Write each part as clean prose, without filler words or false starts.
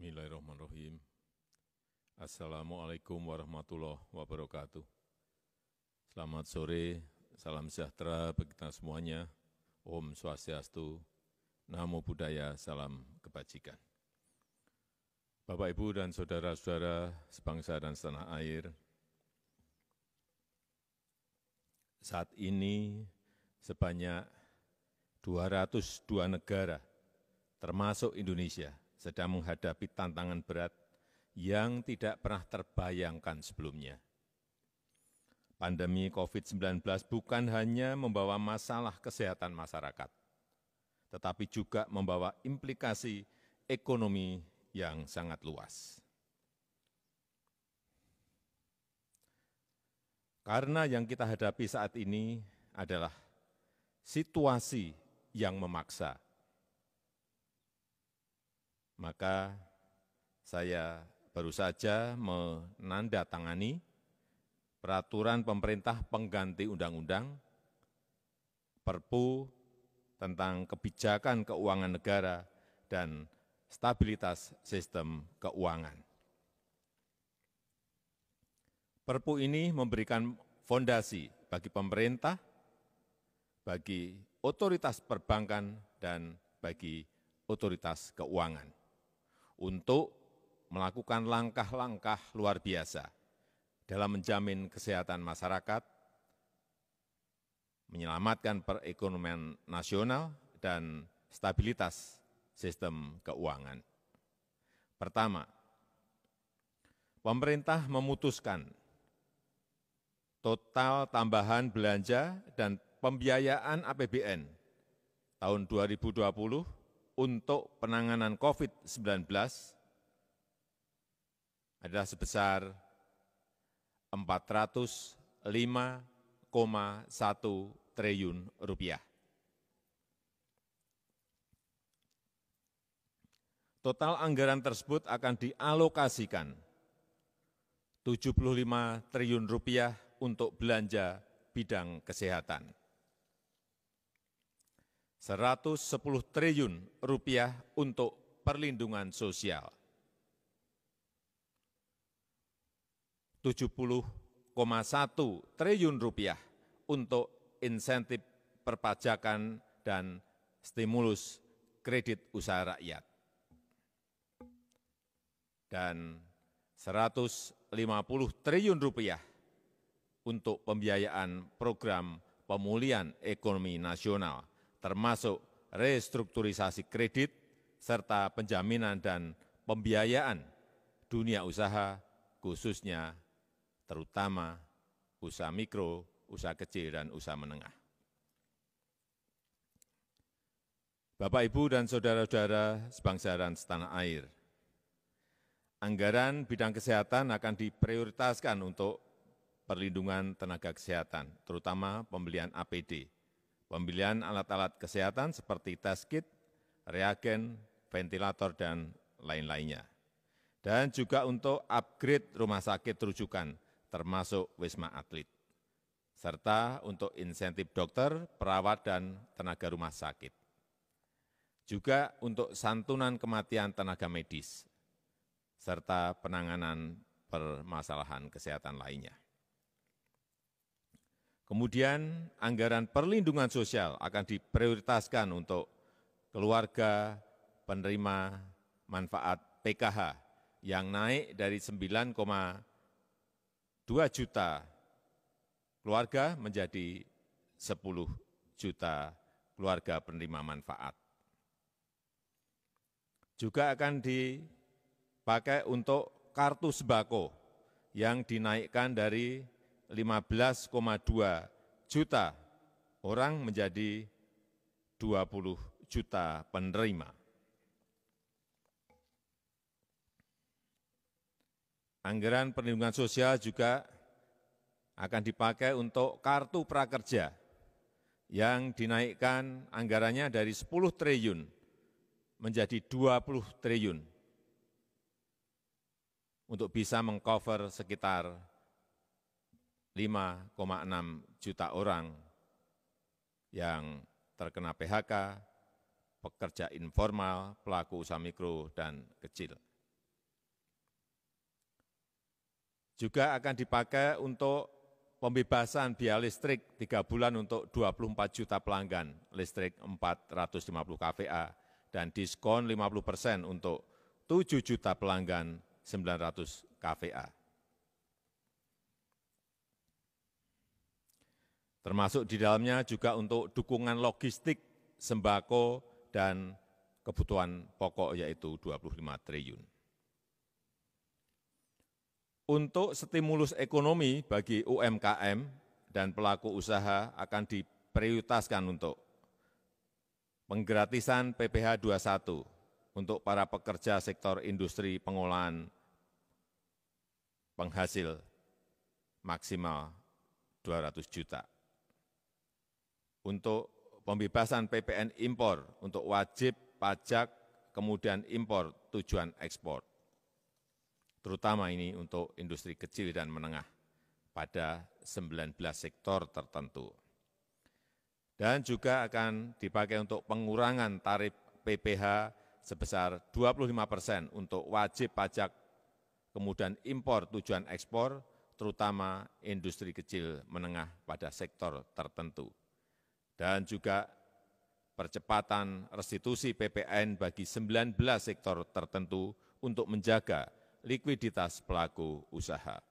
Bismillahirrahmanirrahim. Assalamualaikum warahmatullahi wabarakatuh. Selamat sore, salam sejahtera bagi kita semuanya. Om Swastiastu, Namo Buddhaya, salam kebajikan. Bapak, Ibu, dan saudara-saudara sebangsa dan setanah air, saat ini sebanyak 202 negara, termasuk Indonesia, sedang menghadapi tantangan berat yang tidak pernah terbayangkan sebelumnya. Pandemi COVID-19 bukan hanya membawa masalah kesehatan masyarakat, tetapi juga membawa implikasi ekonomi yang sangat luas. Karena yang kita hadapi saat ini adalah situasi yang memaksa, maka saya baru saja menandatangani peraturan pemerintah pengganti undang-undang Perpu tentang kebijakan keuangan negara dan stabilitas sistem keuangan. Perpu ini memberikan fondasi bagi pemerintah, bagi otoritas perbankan, dan bagi otoritas keuangan untuk melakukan langkah-langkah luar biasa dalam menjamin kesehatan masyarakat, menyelamatkan perekonomian nasional, dan stabilitas sistem keuangan. Pertama, pemerintah memutuskan total tambahan belanja dan pembiayaan APBN tahun 2020 untuk penanganan COVID-19 adalah sebesar Rp405,1 triliun. Total anggaran tersebut akan dialokasikan Rp75 triliun untuk belanja bidang kesehatan, Rp110 triliun untuk perlindungan sosial, Rp70,1 triliun untuk insentif perpajakan dan stimulus kredit usaha rakyat, dan Rp150 triliun untuk pembiayaan program pemulihan ekonomi nasional, termasuk restrukturisasi kredit, serta penjaminan dan pembiayaan dunia usaha, khususnya terutama usaha mikro, usaha kecil, dan usaha menengah. Bapak, Ibu, dan saudara-saudara sebangsa dan setanah air, anggaran bidang kesehatan akan diprioritaskan untuk perlindungan tenaga kesehatan, terutama pembelian APD, pembelian alat-alat kesehatan seperti test kit, reagen, ventilator, dan lain-lainnya. Dan juga untuk upgrade rumah sakit rujukan, termasuk Wisma Atlet, serta untuk insentif dokter, perawat, dan tenaga rumah sakit. Juga untuk santunan kematian tenaga medis, serta penanganan permasalahan kesehatan lainnya. Kemudian anggaran perlindungan sosial akan diprioritaskan untuk keluarga penerima manfaat PKH yang naik dari 9,2 juta keluarga menjadi 10 juta keluarga penerima manfaat. Juga akan dipakai untuk kartu sembako yang dinaikkan dari 15,2 juta orang menjadi 20 juta penerima. Anggaran perlindungan sosial juga akan dipakai untuk kartu prakerja yang dinaikkan anggarannya dari 10 triliun menjadi 20 triliun untuk bisa mengcover sekitar 5,6 juta orang yang terkena PHK, pekerja informal, pelaku usaha mikro dan kecil. Juga akan dipakai untuk pembebasan biaya listrik 3 bulan untuk 24 juta pelanggan listrik 450 kVA dan diskon 50% untuk 7 juta pelanggan 900 kVA. Termasuk di dalamnya juga untuk dukungan logistik, sembako, dan kebutuhan pokok yaitu 25 triliun. Untuk stimulus ekonomi bagi UMKM dan pelaku usaha akan diprioritaskan untuk penggratisan PPh 21 untuk para pekerja sektor industri pengolahan penghasil maksimal 200 juta. Untuk pembebasan PPN impor untuk wajib pajak kemudian impor tujuan ekspor, terutama ini untuk industri kecil dan menengah pada 19 sektor tertentu. Dan juga akan dipakai untuk pengurangan tarif PPh sebesar 25% untuk wajib pajak kemudian impor tujuan ekspor, terutama industri kecil menengah pada sektor tertentu. Dan juga percepatan restitusi PPN bagi 19 sektor tertentu untuk menjaga likuiditas pelaku usaha.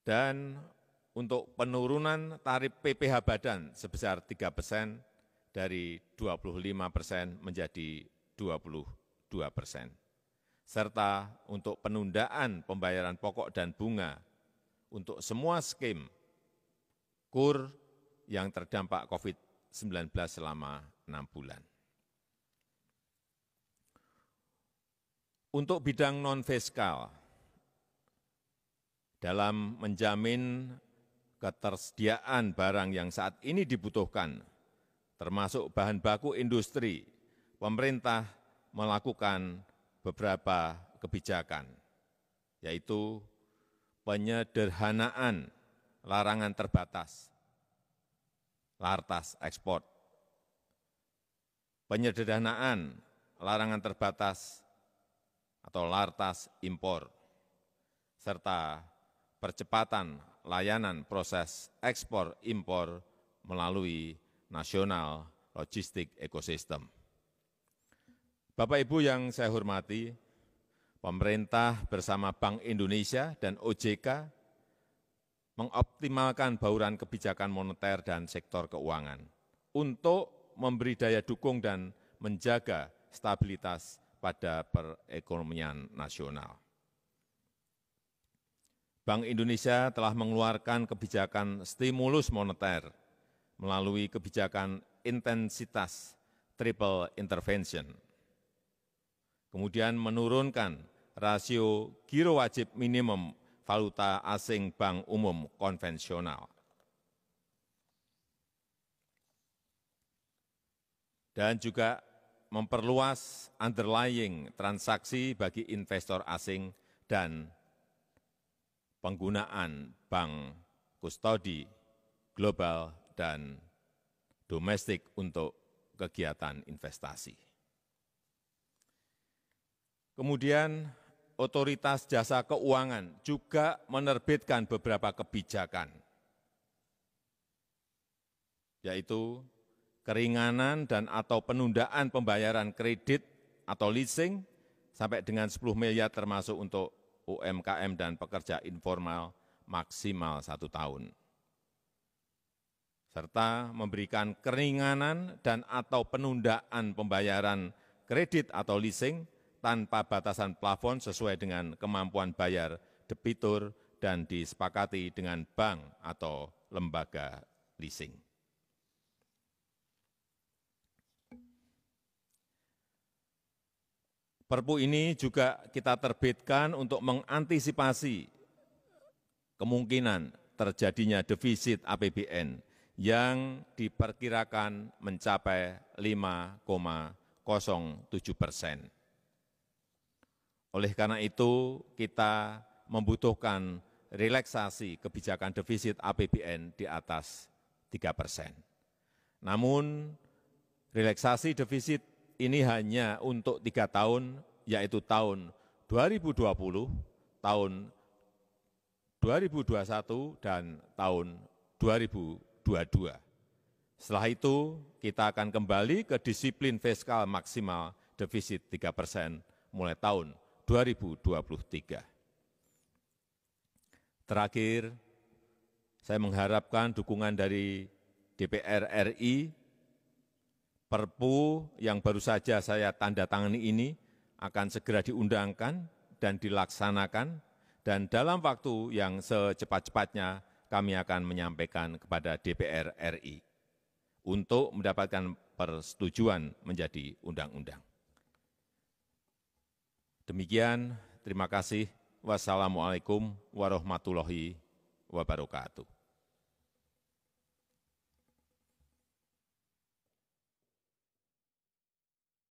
Dan untuk penurunan tarif PPh badan sebesar 3% dari 25% menjadi 22%. Serta untuk penundaan pembayaran pokok dan bunga untuk semua skim KUR yang terdampak COVID-19 selama 6 bulan. Untuk bidang non-fiskal, dalam menjamin ketersediaan barang yang saat ini dibutuhkan, termasuk bahan baku industri, pemerintah melakukan beberapa kebijakan, yaitu penyederhanaan larangan terbatas, lartas ekspor, penyederhanaan larangan terbatas atau lartas impor, serta percepatan layanan proses ekspor impor melalui National Logistic Ecosystem. Bapak Ibu yang saya hormati, pemerintah bersama Bank Indonesia dan OJK mengoptimalkan bauran kebijakan moneter dan sektor keuangan untuk memberi daya dukung dan menjaga stabilitas pada perekonomian nasional. Bank Indonesia telah mengeluarkan kebijakan stimulus moneter melalui kebijakan intensitas triple intervention, kemudian menurunkan rasio giro wajib minimum valuta asing bank umum konvensional, dan juga memperluas underlying transaksi bagi investor asing dan penggunaan bank kustodi global dan domestik untuk kegiatan investasi. Kemudian Otoritas Jasa Keuangan juga menerbitkan beberapa kebijakan, yaitu keringanan dan atau penundaan pembayaran kredit atau leasing sampai dengan 10 miliar termasuk untuk UMKM dan pekerja informal maksimal 1 tahun. Serta memberikan keringanan dan atau penundaan pembayaran kredit atau leasing tanpa batasan plafon sesuai dengan kemampuan bayar debitur dan disepakati dengan bank atau lembaga leasing. Perpu ini juga kita terbitkan untuk mengantisipasi kemungkinan terjadinya defisit APBN yang diperkirakan mencapai 5,07%. Oleh karena itu, kita membutuhkan relaksasi kebijakan defisit APBN di atas 3%. Namun, relaksasi defisit ini hanya untuk 3 tahun, yaitu tahun 2020, tahun 2021, dan tahun 2022. Setelah itu, kita akan kembali ke disiplin fiskal maksimal defisit 3% mulai tahun 2023. Terakhir, saya mengharapkan dukungan dari DPR RI. Perpu yang baru saja saya tanda tangani ini akan segera diundangkan dan dilaksanakan, dan dalam waktu yang secepat-cepatnya kami akan menyampaikan kepada DPR RI untuk mendapatkan persetujuan menjadi undang-undang. Demikian, terima kasih. Wassalamualaikum warahmatullahi wabarakatuh.